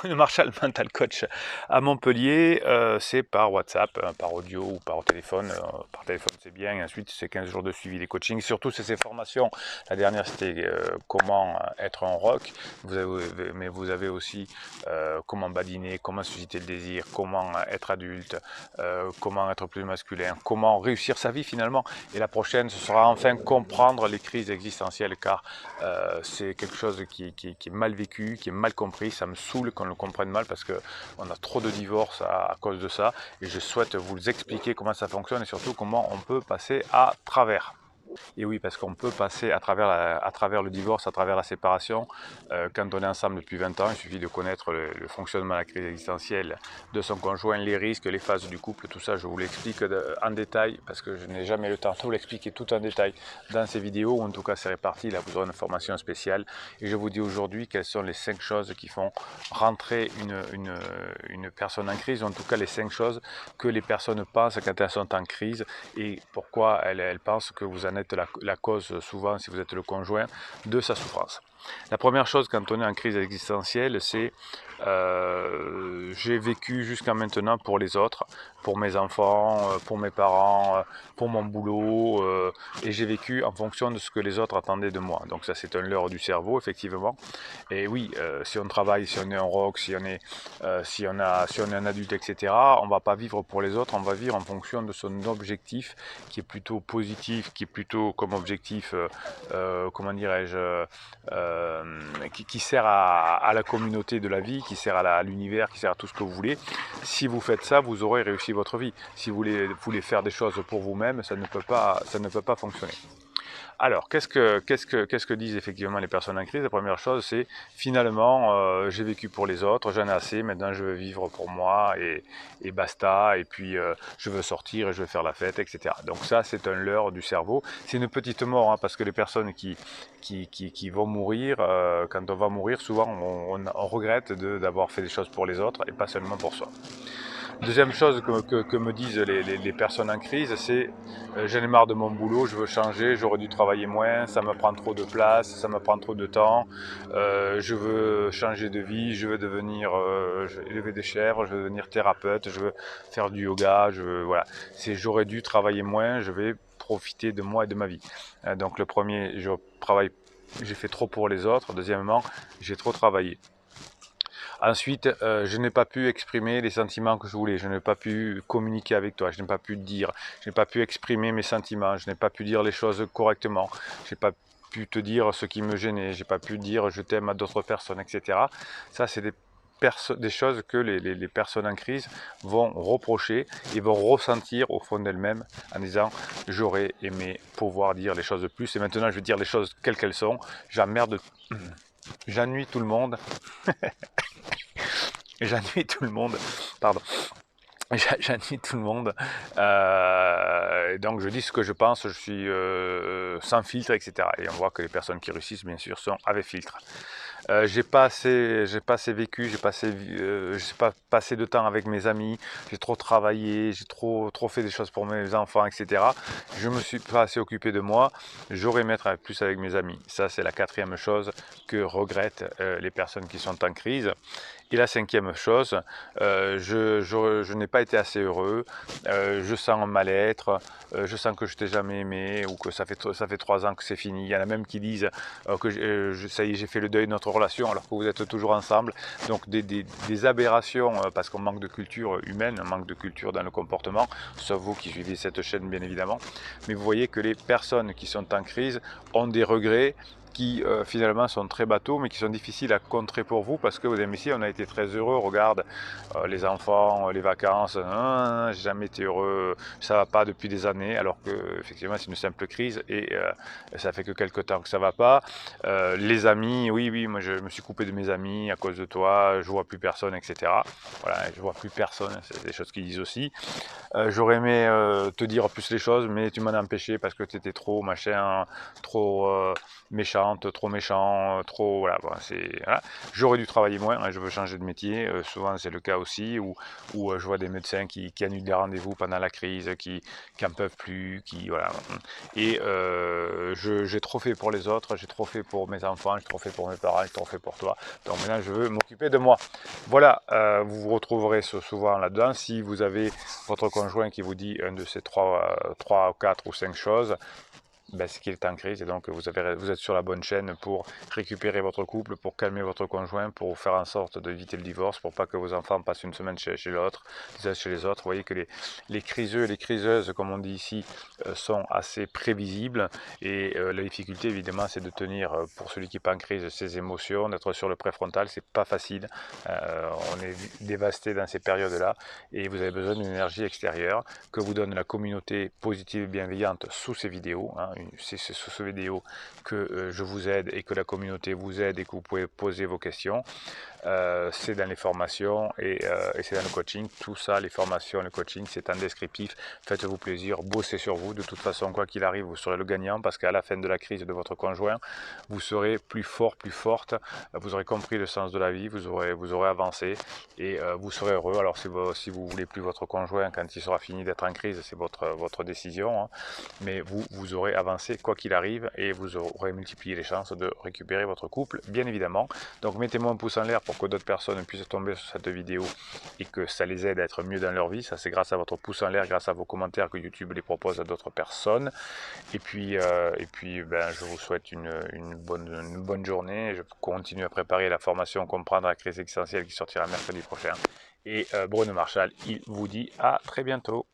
le Marshall Mental Coach à Montpellier, c'est par WhatsApp, par audio ou par téléphone. Par téléphone c'est bien, et ensuite c'est 15 jours de suivi des coachings. Surtout c'est ces formations. La dernière c'était comment être un rock, mais vous avez aussi comment badiner, comment susciter le désir, comment être adulte, comment être plus masculin, comment réussir sa vie finalement. Et la prochaine ce sera enfin comprendre les crises existentielles, car c'est quelque chose qui est mal vécu, qui est mal compris. Ça me saoule qu'on le comprenne mal parce qu'on a trop de divorces à cause de ça. Et je souhaite vous expliquer comment ça fonctionne et surtout comment on peut passer à travers. Et oui, parce qu'on peut passer à travers le divorce, à travers la séparation. Quand on est ensemble depuis 20 ans, il suffit de connaître le fonctionnement de la crise existentielle de son conjoint, les risques, les phases du couple, tout ça, je vous l'explique en détail, parce que je n'ai jamais le temps de vous l'expliquer tout en détail dans ces vidéos, ou en tout cas c'est réparti, là vous aurez une formation spéciale. Et je vous dis aujourd'hui quelles sont les 5 choses qui font rentrer une personne en crise, ou en tout cas les 5 choses que les personnes pensent quand elles sont en crise, et pourquoi elles pensent que vous en êtes la cause souvent, si vous êtes le conjoint, de sa souffrance. La première chose quand on est en crise existentielle, c'est j'ai vécu jusqu'à maintenant pour les autres, pour mes enfants, pour mes parents, pour mon boulot, et j'ai vécu en fonction de ce que les autres attendaient de moi. Donc ça c'est un leurre du cerveau effectivement. Et oui, si on travaille, si on est un rock, si on est un adulte, etc., on ne va pas vivre pour les autres, on va vivre en fonction de son objectif qui est plutôt positif, qui est plutôt comme objectif, comment dirais-je, qui sert à la communauté de la vie, qui sert à l'univers, qui sert à tout ce que vous voulez. Si vous faites ça, vous aurez réussi votre vie. Si vous voulez faire des choses pour vous-même, ça ne peut pas fonctionner. Alors, qu'est-ce que disent effectivement les personnes en crise? La première chose, c'est finalement, j'ai vécu pour les autres, j'en ai assez, maintenant je veux vivre pour moi et basta, et puis je veux sortir et je veux faire la fête, etc. Donc ça, c'est un leurre du cerveau. C'est une petite mort, hein, parce que les personnes qui vont mourir, quand on va mourir, souvent on regrette d'avoir fait des choses pour les autres et pas seulement pour soi. Deuxième chose que me disent les personnes en crise, c'est j'en ai marre de mon boulot, je veux changer, j'aurais dû travailler moins, ça me prend trop de place, ça me prend trop de temps, je veux changer de vie, je veux devenir élever des chèvres, je veux devenir thérapeute, je veux faire du yoga, voilà. C'est j'aurais dû travailler moins, je vais profiter de moi et de ma vie. Donc le premier, j'ai fait trop pour les autres. Deuxièmement, j'ai trop travaillé. Ensuite, je n'ai pas pu exprimer les sentiments que je voulais, je n'ai pas pu communiquer avec toi, je n'ai pas pu dire, je n'ai pas pu exprimer mes sentiments, je n'ai pas pu dire les choses correctement, je n'ai pas pu te dire ce qui me gênait, je n'ai pas pu dire je t'aime à d'autres personnes, etc. Ça, c'est des choses que les personnes en crise vont reprocher et vont ressentir au fond d'elles-mêmes en disant j'aurais aimé pouvoir dire les choses de plus et maintenant je vais dire les choses quelles qu'elles sont, j'emmerde, j'ennuie tout le monde. J'ennuie tout le monde, pardon, j'ennuie tout le monde, donc je dis ce que je pense, je suis sans filtre, etc. Et on voit que les personnes qui réussissent, bien sûr, sont avec filtre. J'ai pas assez vécu, j'ai pas passé de temps avec mes amis, j'ai trop travaillé, j'ai trop fait des choses pour mes enfants, etc. Je me suis pas assez occupé de moi, j'aurais aimé être plus avec mes amis. Ça, c'est la quatrième chose que regrettent les personnes qui sont en crise. Et la cinquième chose, je n'ai pas été assez heureux, je sens un mal-être, je sens que je t'ai jamais aimé ou que ça fait 3 ans que c'est fini. Il y en a même qui disent que ça y est, j'ai fait le deuil de notre relation alors que vous êtes toujours ensemble. Donc des aberrations parce qu'on manque de culture humaine, on manque de culture dans le comportement, sauf vous qui suivez cette chaîne bien évidemment. Mais vous voyez que les personnes qui sont en crise ont des regrets qui finalement sont très bateaux mais qui sont difficiles à contrer pour vous parce que vous avez ici on a été très heureux, regarde les enfants, les vacances, j'ai jamais été heureux, ça va pas depuis des années alors que effectivement c'est une simple crise et ça fait que quelques temps que ça va pas. Les amis, oui moi je me suis coupé de mes amis à cause de toi, je vois plus personne, etc. Voilà, je vois plus personne, c'est des choses qu'ils disent aussi. J'aurais aimé te dire plus les choses mais tu m'en as empêché parce que tu étais trop machin, trop méchant, méchante, trop méchant, trop voilà, bon, voilà. J'aurais dû travailler moins, hein, je veux changer de métier, souvent c'est le cas aussi, où je vois des médecins qui annulent des rendez-vous pendant la crise, qui n'en peuvent plus, qui voilà. Et j'ai trop fait pour les autres, j'ai trop fait pour mes enfants, j'ai trop fait pour mes parents, j'ai trop fait pour toi. Donc maintenant je veux m'occuper de moi. Voilà, vous vous retrouverez souvent là-dedans. Si vous avez votre conjoint qui vous dit un de ces 3, 4 ou 5 choses, ben, c'est qu'il est en crise et donc vous êtes sur la bonne chaîne pour récupérer votre couple, pour calmer votre conjoint, pour faire en sorte d'éviter le divorce, pour pas que vos enfants passent une semaine chez l'autre, chez les autres. Vous voyez que les criseux et les criseuses, comme on dit ici, sont assez prévisibles et la difficulté évidemment c'est de tenir, pour celui qui n'est pas en crise, ses émotions, d'être sur le préfrontal, c'est pas facile. On est dévasté dans ces périodes-là et vous avez besoin d'une énergie extérieure que vous donne la communauté positive et bienveillante sous ces vidéos, hein. C'est sous ces vidéos que je vous aide et que la communauté vous aide et que vous pouvez poser vos questions. C'est dans les formations et c'est dans le coaching. Tout ça, les formations, le coaching, c'est en descriptif. Faites-vous plaisir, bossez sur vous. De toute façon, quoi qu'il arrive, vous serez le gagnant parce qu'à la fin de la crise de votre conjoint, vous serez plus fort, plus forte. Vous aurez compris le sens de la vie, vous aurez avancé et vous serez heureux. Alors si vous voulez plus votre conjoint quand il sera fini d'être en crise, c'est votre décision, hein. Mais vous aurez avancé quoi qu'il arrive et vous aurez multiplié les chances de récupérer votre couple, bien évidemment. Donc mettez-moi un pouce en l'air pour que d'autres personnes puissent tomber sur cette vidéo et que ça les aide à être mieux dans leur vie. Ça c'est grâce à votre pouce en l'air, grâce à vos commentaires que YouTube les propose à d'autres personnes. Et puis ben, je vous souhaite une bonne journée. Je continue à préparer la formation Comprendre la crise existentielle qui sortira mercredi prochain. Et Bruno Marshall, il vous dit à très bientôt.